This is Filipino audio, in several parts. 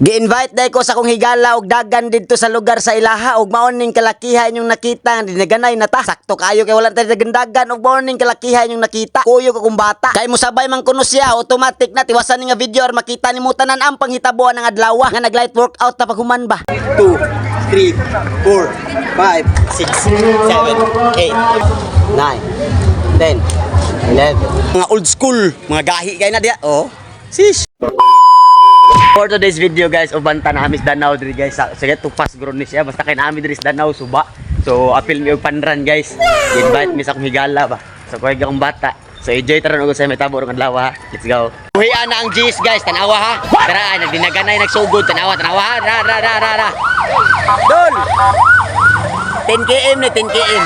Gi-invite day ko sa kong higala og dagan didto sa lugar sa ilaha og maoning kalakihan inyong nakita dinaganay na ta. Sakto kayo kay wala tay dagan og maoning kalakihan inyong nakita. Kuyo ko kung bata. Kay mo sabay man kuno siya automatic na tiwasan ni nga video or makita nimo tanan ang panghitabuan ng adlaw nga nag-light workout ta paghuman ba. 2 3 4 5 6 7 8 9 10 11 mga old school, mga gahi kay na diya. Oh. Sis. For today's video guys, ubanta na amis Danau diri guys. Sige tupas guro ni siya basta kay naami diri sa Danau suba. So apil mi og panran guys. Invite mi sa akong higala ba. So koy akong bata. So enjoy taron og sa may tabo rong adlaw ha. Let's go. Uhian na ang G's guys, tanawa ha. Tara, nagdinaganay nagsugod tanawa ha. Ra. Dol. 10 km ni 10 km.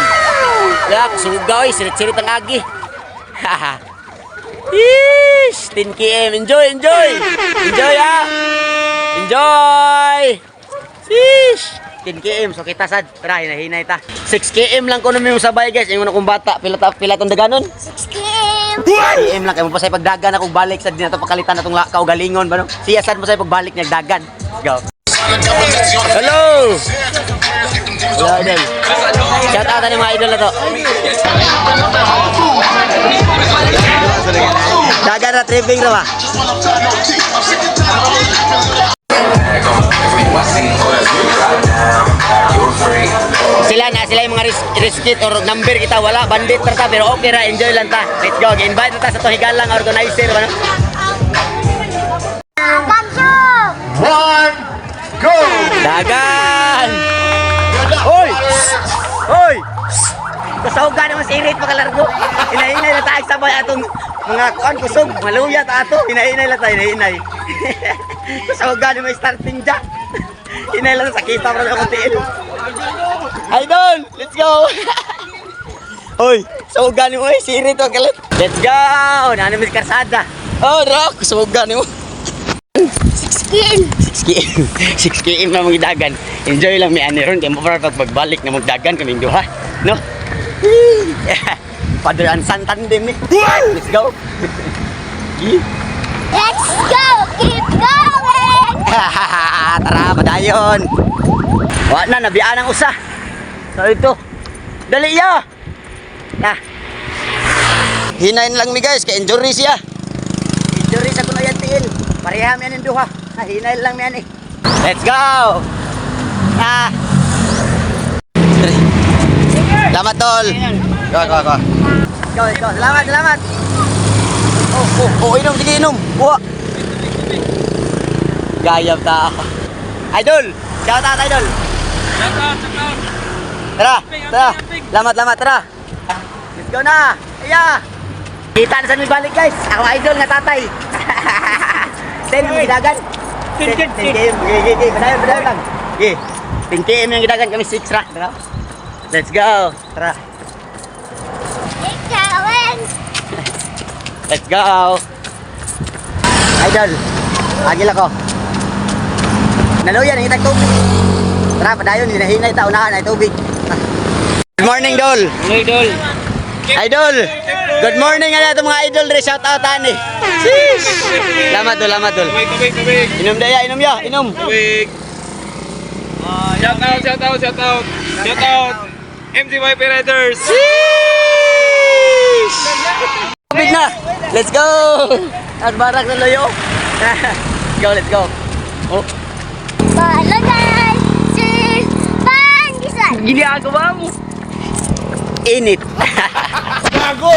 Yak sugaw sirit-sirit ang agi. Haha. Ish, 10 km. Enjoy ha. Enjoy. Ish, 10 km. So kita sad. Tara, hinahinay ta. 6 km lang kuno mi sabay guys. Ingon akong bata, pila tong daganon? 6 km. 6 km lang kay mo pa say pagdagan akong balik sad din ato pakalitan atong kaugalingon ba no. Siya sad mo say pagbalik niya dagan. Let's go. Hello. Hello idol. Shout out ni mga idol na to. Dagan na tripping na ba? Sila yung mga riskit or number kita wala bandit ta pero okay ra enjoy lang ta. Let's go. Invite ta sa to higalang organizer ba no? One, Go! Dagan! Hoy! Hoy! Kasahugan naman si Irit pagkalargo. Hinahinay na tayo sabay atong mga kuan kusog. Maluya ta ato. Hinahinay lang tayo. Hinahinay. Kasahugan naman starting jack. Hinahinay lang sa kita para sa kuntiin. Idol! Let's go! Hoy! Kasahugan mo si Irit pagkalit. Let's go! Nanamis karsada. Oh, rock! Kasahugan mo. 6 km. 6 km na mga dagan. Enjoy lang mi ani ron kay mo para pagbalik na magdagan kaming duha, no? Padaan santan din ni. Let's go. Let's go. Keep going. Tara, padayon. Wa na nabian ang usa. So ito. Dali ya. Nah. Hinain lang mi guys kay injury siya. Injury sa kuno yan tiil. Pareham yan yung duha. Hinay lang yan eh. Let's go! Salamat tol! Go. Salamat! Inom, sige inom! Buha! Gayab ta ako. Idol! Shout out idol! Tara! Salamat, tara! Let's go na! Iya! Kita na saan may balik guys! Ako idol nga tatay! 10 gidagan. 10 km. Padayon lang. 10 km yung gidagan kami 6 ra. Let's go. Tara. Keep going. Let's go. Idol. Agil ako. Naluyan ang itag tubig. Tara, padayon hinahinay ta unahan ay tubig. Good morning, Dol. Idol! Idol. Good morning ana to mga idol. Shout out ani. Salamat Dol. Tubig! Inom daya, inom. Tubig! Shout out! MCYP Riders! Tubig na. Let's go. At barak na loyo. Let's go. Oh, Follow guys. Si Pangisan. ginagawa mo. Init.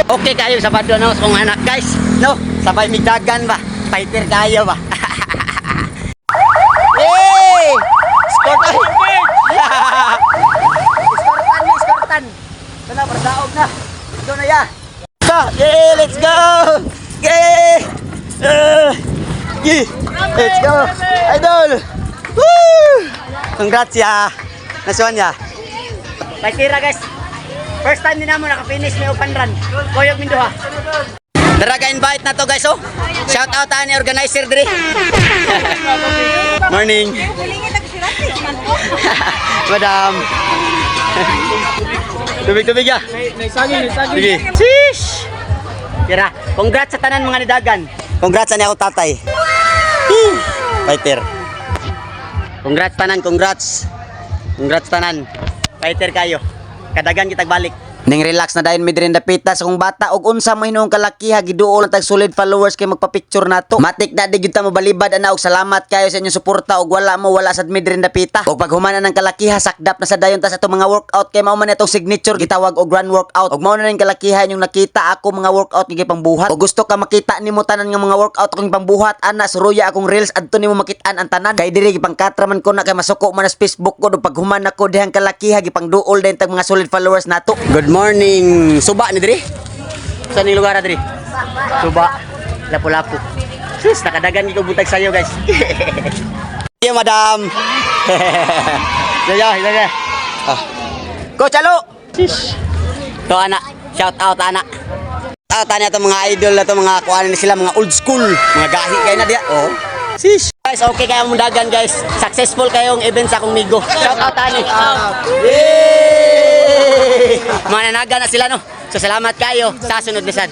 Okay kayo sa Bado no, kung anak guys. No, sabay migdagan ba? Fighter kayo ba? Hey! Skortan! Skortan! Ito na, pardaog na. Ito na ya. Yeah, let's go! Yeah! Let's go! Idol! Woo! Congrats ya! Nasuan ya? Paitira guys! First time din naman naka-finish may open run. Koyog minduha. Tara ka-invite na to guys oh. Shout out ani organizer diri. Morning. Madam. Tubig ya. Sige. Shish. Tira. Congrats sa tanan mga nidagan. Congrats ani ako tatay. Fighter. Congrats tanan, congrats. Congrats tanan. Fighter kayo. Kadagan kitag balik. Ning relax na dayon midrin dapita sa kung bata og unsa mo hinuong kalakiha giduol ang tag solid followers kay magpa-picture nato. Matik na di gyud ta mabalibad ana og salamat kayo sa inyong suporta og wala sad midrin dapita. Og pag humana ng kalakiha sakdap na sa dayon ta sa itong mga workout kay mao man itong signature gitawag og run workout. Og mao na ning kalakiha inyong nakita ako mga workout kay pangbuhat. Og gusto ka makita nimo tanan nga mga workout akong pangbuhat ana suruya akong reels adto nimo makitaan ang tanan. Kay diri gipangkatraman ko na kay masuko man sa Facebook ko og pag humana ko dihang kalakiha gipangduol din tag mga solid followers nato. Good morning. Suba ni diri? Saan yung lugar na diri? Suba. Lapu-lapu. Sus, nakadagan ko buntag sayo, guys. Iya, madam. Iya. Coach, alo. Sis. To, anak. Shout out, anak. Shout out, anak. Mga idol na to, mga kuhanan na sila, mga old school. Mga gahi kayo na diya. Oh. Sis. Guys, okay kayo mong dagan, guys. Successful kayong event sa akong migo. Shout out, ani. Yay! Mananaga na sila, no? So, salamat kayo sa sunod na sad.